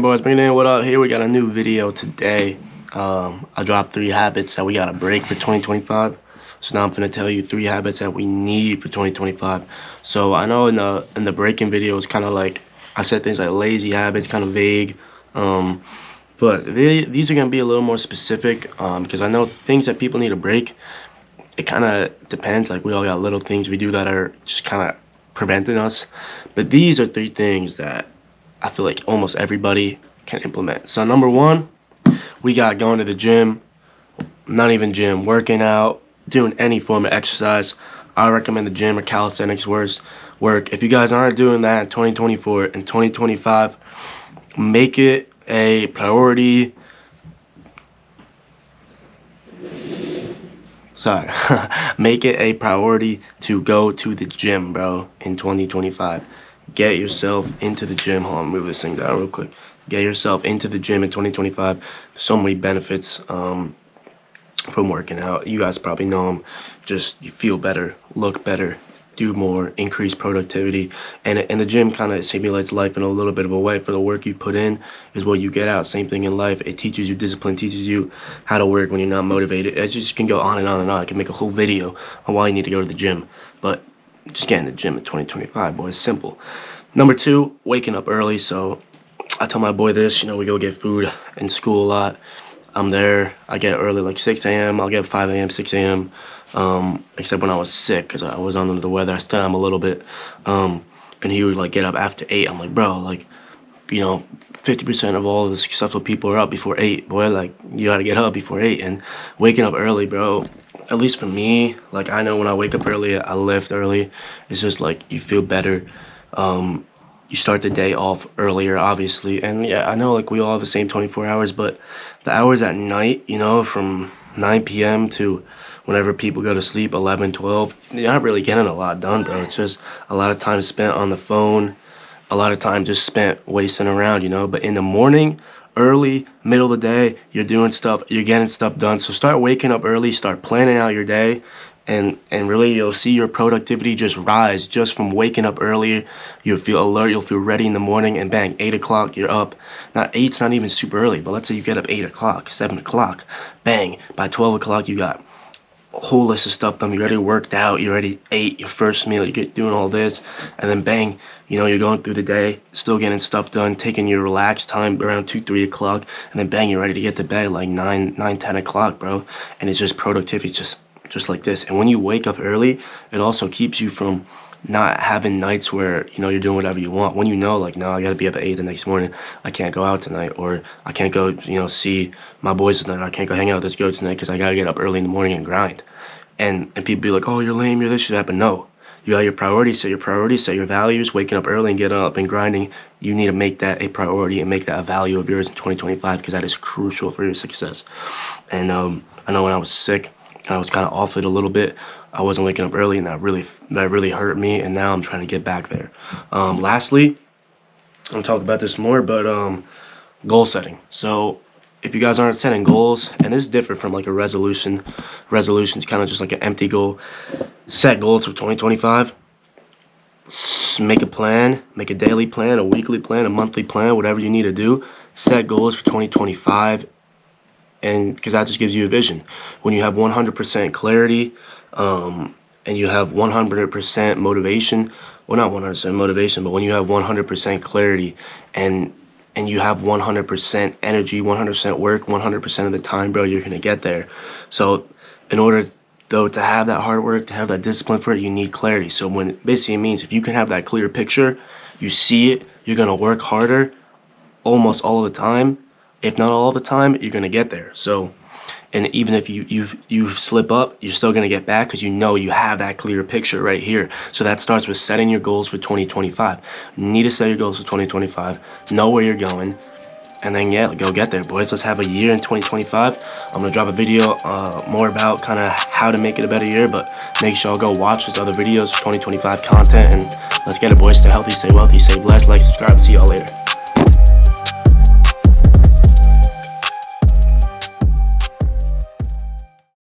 boys, bring it in. What up? Here we got a new video today. I dropped 3 habits that we gotta break for 2025. So now I'm gonna tell you 3 habits that we need for 2025. So I know in the breaking video it's kind of like I said things like lazy habits, kind of vague. But these are gonna be a little more specific because I know things that people need to break. It kind of depends. Like we all got little things we do that are just kind of preventing us. But these are 3 things that I feel like almost everybody can implement. So number 1, we got going to the gym, not even gym, working out, doing any form of exercise. I recommend the gym or calisthenics work. If you guys aren't doing that in 2024 and 2025, make it a priority. Make it a priority to go to the gym, bro, in 2025. Get yourself into the gym. Hold on, move this thing down real quick. Get yourself into the gym in 2025. So many benefits from working out. You guys probably know them. Just you feel better, look better, do more, increase productivity. And the gym kind of simulates life in a little bit of a way. For the work you put in is what you get out. Same thing in life. It teaches you discipline, teaches you how to work when you're not motivated. It just can go on and on and on. I can make a whole video on why you need to go to the gym. But just get in the gym in 2025, boys. Simple. Number 2, waking up early. So I tell my boy this, we go get food in school a lot. I'm there. I get early, like 6 a.m. I'll get 5 a.m., 6 a.m. Except when I was sick, because I was under the weather. I still am a little bit. And he would like get up after 8. I'm like, bro, like, 50% of all the successful people are up before 8. Boy, like, you gotta get up before 8. And waking up early, bro, at least for me, like, I know when I wake up early, I lift early. It's just like you feel better. You start the day off earlier, obviously. And yeah, I know like we all have the same 24 hours, but the hours at night, from 9 p.m. to whenever people go to sleep, 11, 12, you're not really getting a lot done, bro. It's just a lot of time spent on the phone, a lot of time just spent wasting around, But in the morning, early, middle of the day, you're doing stuff, you're getting stuff done. So start waking up early, start planning out your day. And really, you'll see your productivity just rise just from waking up earlier. You'll feel alert. You'll feel ready in the morning. And bang, 8 o'clock, you're up. Not 8's not even super early, but let's say you get up 8 o'clock, 7 o'clock. Bang, by 12 o'clock, you got a whole list of stuff done. You're already worked out. You already ate your first meal. You get doing all this. And then bang, you're going through the day, still getting stuff done, taking your relaxed time around 2, 3 o'clock. And then bang, you're ready to get to bed like 9, 10 o'clock, bro. And it's just productivity. It's just like this. And when you wake up early, it also keeps you from not having nights where you're doing whatever you want. When like, no, I gotta be up at 8 the next morning, I can't go out tonight, or I can't go see my boys tonight, or I can't go hang out with this girl tonight because I gotta get up early in the morning and grind. And people be like, oh, you're lame, you're this, you're that. But no, you got your priorities, set your values. Waking up early and getting up and grinding, you need to make that a priority and make that a value of yours in 2025, because that is crucial for your success. And I know when I was sick, I was kind of off it a little bit. I wasn't waking up early, and that really hurt me. And now I'm trying to get back there. Lastly, I'll talk about this more, but goal setting. So if you guys aren't setting goals, and this is different from like a resolution. Resolution's kind of just like an empty goal. Set goals for 2025. Make a plan. Make a daily plan, a weekly plan, a monthly plan, whatever you need to do. Set goals for 2025. And because that just gives you a vision. When you have 100% clarity and you have 100% motivation, well, not 100% motivation, but when you have 100% clarity and you have 100% energy, 100% work, 100% of the time, bro, you're going to get there. So in order, though, to have that hard work, to have that discipline for it, you need clarity. So when basically it means if you can have that clear picture, you see it, you're going to work harder almost all the time. If not all the time, you're going to get there. So, and even if you slip up, you're still going to get back because you have that clear picture right here. So that starts with setting your goals for 2025. You need to set your goals for 2025. Know where you're going. And then, yeah, go get there, boys. Let's have a year in 2025. I'm going to drop a video more about kind of how to make it a better year. But make sure y'all go watch those other videos for 2025 content. And let's get it, boys. Stay healthy, stay wealthy, stay blessed. Like, subscribe. See y'all later.